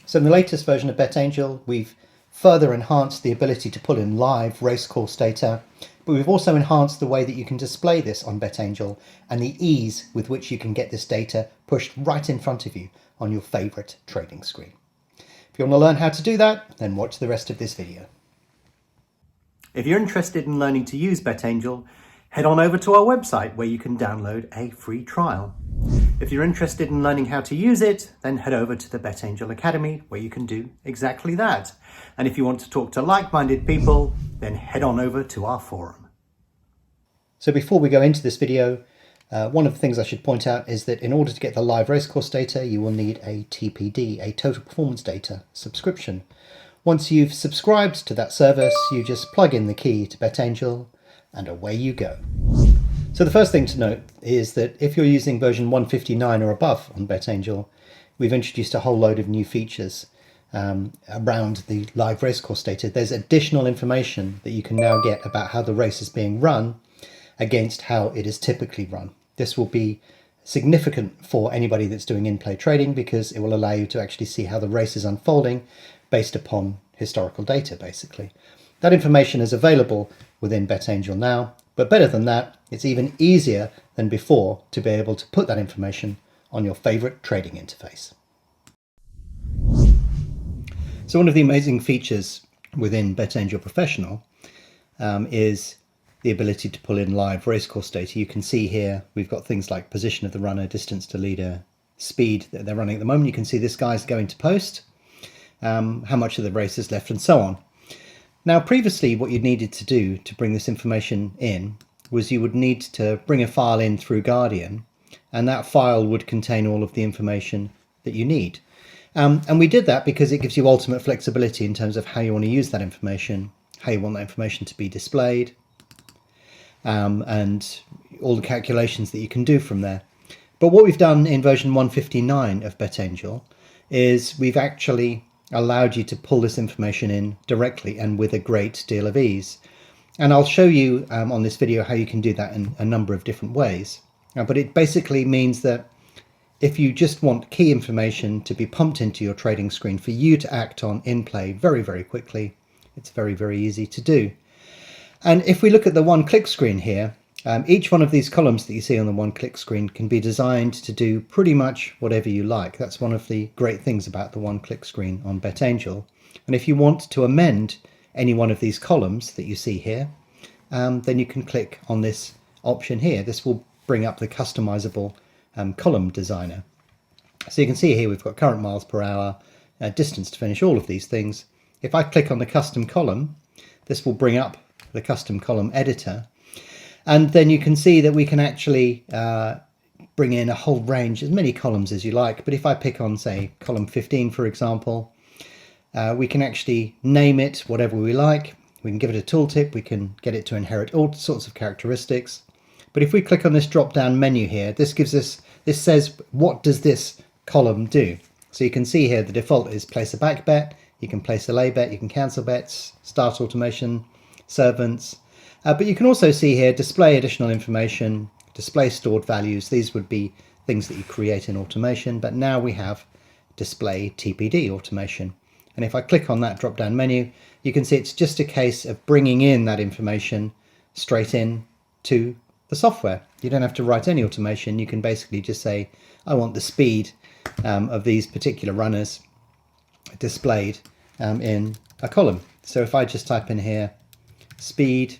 So in the latest version of BetAngel, we've further enhanced the ability to pull in live racecourse data, but we've also enhanced the way that you can display this on BetAngel and the ease with which you can get this data pushed right in front of you on your favourite trading screen. If you want to learn how to do that, then watch the rest of this video. If you're interested in learning to use BetAngel, head on over to our website where you can download a free trial. If you're interested in learning how to use it, then head over to the BetAngel Academy where you can do exactly that. And if you want to talk to like-minded people, then head on over to our forum. So before we go into this video, one of the things I should point out is that in order to get the live racecourse data, you will need a TPD, a total performance data subscription. Once you've subscribed to that service, you just plug in the key to BetAngel and away you go. So the first thing to note is that if you're using version 159 or above on BetAngel, we've introduced a whole load of new features around the live racecourse data. There's additional information that you can now get about how the race is being run against how it is typically run. This will be significant for anybody that's doing in-play trading because it will allow you to actually see how the race is unfolding based upon historical data, basically. That information is available within BetAngel now, but better than that, it's even easier than before to be able to put that information on your favorite trading interface. So one of the amazing features within BetAngel Professional is the ability to pull in live racecourse data. You can see here we've got things like position of the runner, distance to leader, speed that they're running at the moment. You can see this guy's going to post, how much of the race is left, and so on. Now previously what you needed to do to bring this information in was you would need to bring a file in through Guardian, and that file would contain all of the information that you need. And we did that because it gives you ultimate flexibility in terms of how you want to use that information, how you want that information to be displayed, and all the calculations that you can do from there. But what we've done in version 159 of BetAngel is we've actually allowed you to pull this information in directly and with a great deal of ease. And I'll show you on this video how you can do that in a number of different ways. But it basically means that if you just want key information to be pumped into your trading screen for you to act on in play very, very quickly, it's very, very easy to do. And if we look at the one-click screen here, each one of these columns that you see on the one-click screen can be designed to do pretty much whatever you like. That's one of the great things about the one-click screen on BetAngel. And if you want to amend any one of these columns that you see here, then you can click on this option here. This will bring up the customizable column designer. So you can see here we've got current miles per hour, distance to finish, all of these things. If I click on the custom column, this will bring up the custom column editor. And then you can see that we can actually bring in a whole range, as many columns as you like. But if I pick on, say, column 15, for example, we can actually name it whatever we like. We can give it a tooltip. We can get it to inherit all sorts of characteristics. But if we click on this drop-down menu here, this says, what does this column do? So you can see here the default is place a back bet. You can place a lay bet. You can cancel bets, start automation, servants. But you can also see here display additional information, display stored values. These would be things that you create in automation, but now we have display TPD automation. And if I click on that drop down menu, you can see it's just a case of bringing in that information straight in to the software. You don't have to write any automation. You can basically just say, I want the speed of these particular runners displayed in a column. So if I just type in here, speed,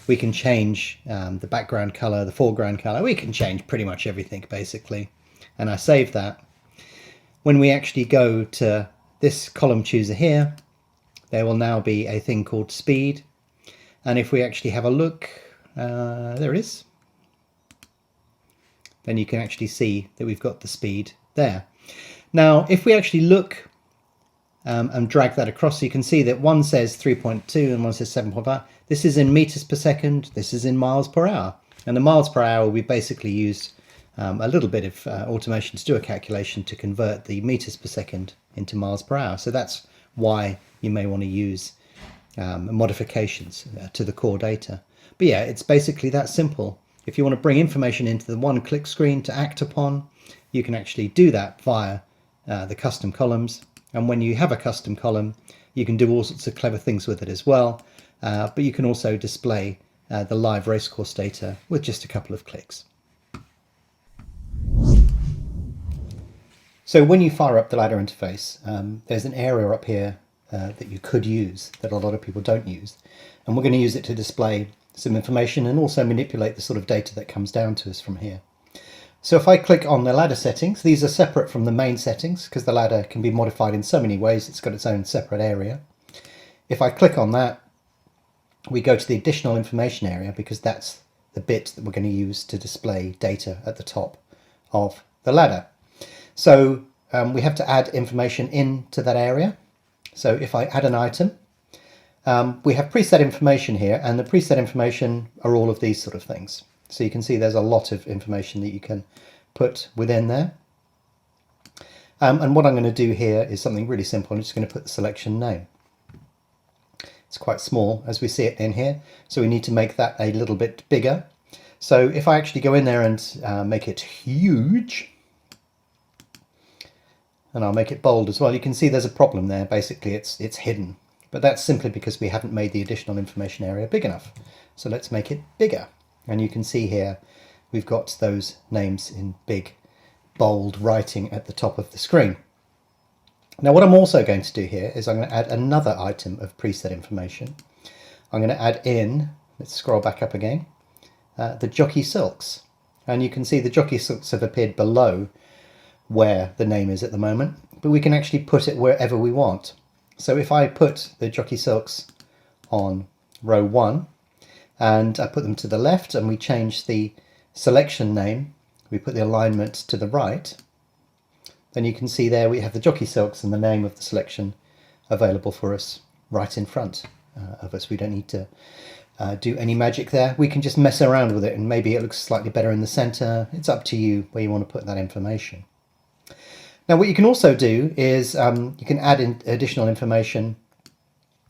we can change the background color, the foreground color. We can change pretty much everything basically. And I save that. When we actually go to this column chooser here, there will now be a thing called speed. And if we actually have a look, there it is. Then you can actually see that we've got the speed there. Now, if we actually look and drag that across, so you can see that one says 3.2 and one says 7.5. This is in meters per second. This is in miles per hour. And the miles per hour, we basically used a little bit of automation to do a calculation to convert the meters per second into miles per hour. So that's why you may want to use modifications to the core data. But yeah, it's basically that simple. If you want to bring information into the one-click screen to act upon, you can actually do that via the custom columns. And when you have a custom column, you can do all sorts of clever things with it as well. But you can also display the live racecourse data with just a couple of clicks. So when you fire up the ladder interface, there's an area up here that you could use that a lot of people don't use. And we're going to use it to display some information and also manipulate the sort of data that comes down to us from here. So if I click on the ladder settings, these are separate from the main settings because the ladder can be modified in so many ways. It's got its own separate area. If I click on that, we go to the additional information area because that's the bit that we're going to use to display data at the top of the ladder. So we have to add information into that area. So if I add an item, we have preset information here, and the preset information are all of these sort of things. So you can see there's a lot of information that you can put within there. And what I'm going to do here is something really simple. I'm just going to put the selection name. It's quite small as we see it in here, so we need to make that a little bit bigger. So if I actually go in there and make it huge, and I'll make it bold as well, you can see there's a problem there. Basically it's hidden, but that's simply because we haven't made the additional information area big enough. So let's make it bigger, and you can see here we've got those names in big bold writing at the top of the screen. Now what I'm also going to do here is I'm going to add another item of preset information. I'm going to add in, let's scroll back up again, the jockey silks, and you can see the jockey silks have appeared below where the name is at the moment, but we can actually put it wherever we want. So if I put the jockey silks on row 1 and I put them to the left and we change the selection name, we put the alignment to the right, then you can see there we have the jockey silks and the name of the selection available for us right in front of us. We don't need to do any magic there. We can just mess around with it, and maybe it looks slightly better in the center. It's up to you where you want to put that information. Now what you can also do is you can add in additional information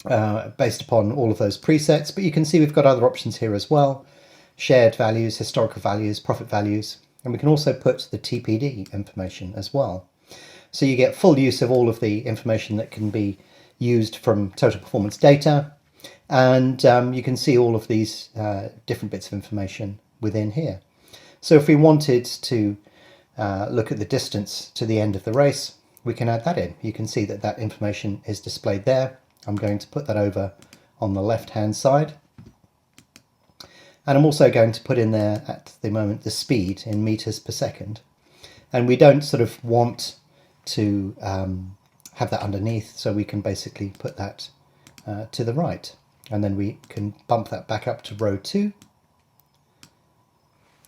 based upon all of those presets, but you can see we've got other options here as well: shared values, historical values, profit values, and we can also put the TPD information as well. So you get full use of all of the information that can be used from total performance data, and you can see all of these different bits of information within here. So if we wanted to look at the distance to the end of the race, we can add that in. You can see that that information is displayed there. I'm going to put that over on the left hand side, and I'm also going to put in there at the moment the speed in meters per second, and we don't sort of want to have that underneath, so we can basically put that to the right, and then we can bump that back up to row 2,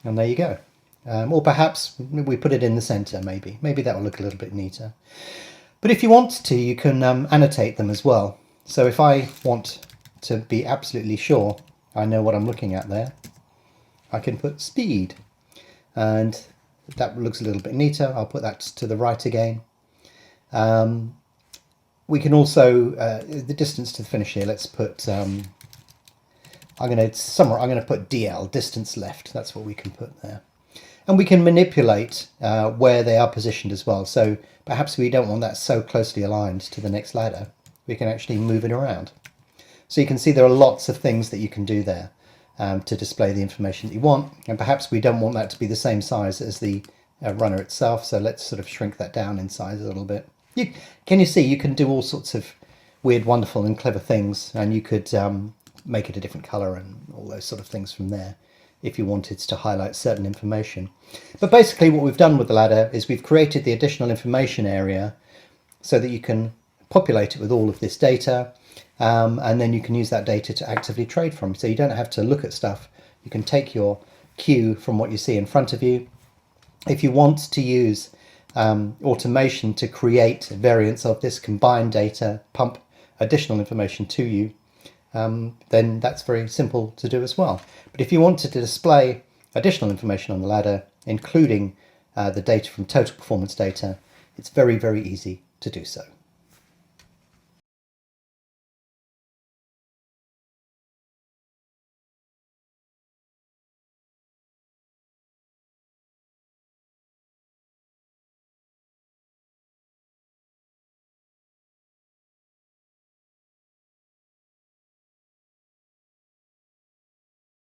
and there you go. Or perhaps we put it in the center, maybe that will look a little bit neater. But if you want to, you can annotate them as well. So if I want to be absolutely sure I know what I'm looking at there, I can put speed, and that looks a little bit neater. I'll put that to the right again. We can also the distance to the finish here, let's put I'm going to put DL, distance left. That's what we can put there. And we can manipulate where they are positioned as well. So perhaps we don't want that so closely aligned to the next ladder. We can actually move it around. So you can see there are lots of things that you can do there to display the information that you want. And perhaps we don't want that to be the same size as the runner itself. So let's sort of shrink that down in size a little bit. Can you see you can do all sorts of weird, wonderful and clever things, and you could make it a different color and all those sort of things from there if you wanted to highlight certain information. But basically what we've done with the ladder is we've created the additional information area so that you can populate it with all of this data, and then you can use that data to actively trade from. So you don't have to look at stuff. You can take your cue from what you see in front of you. If you want to use automation to create variants of this combined data, pump additional information to you, then that's very simple to do as well. But if you wanted to display additional information on the ladder, including the data from total performance data, it's very, very easy to do so.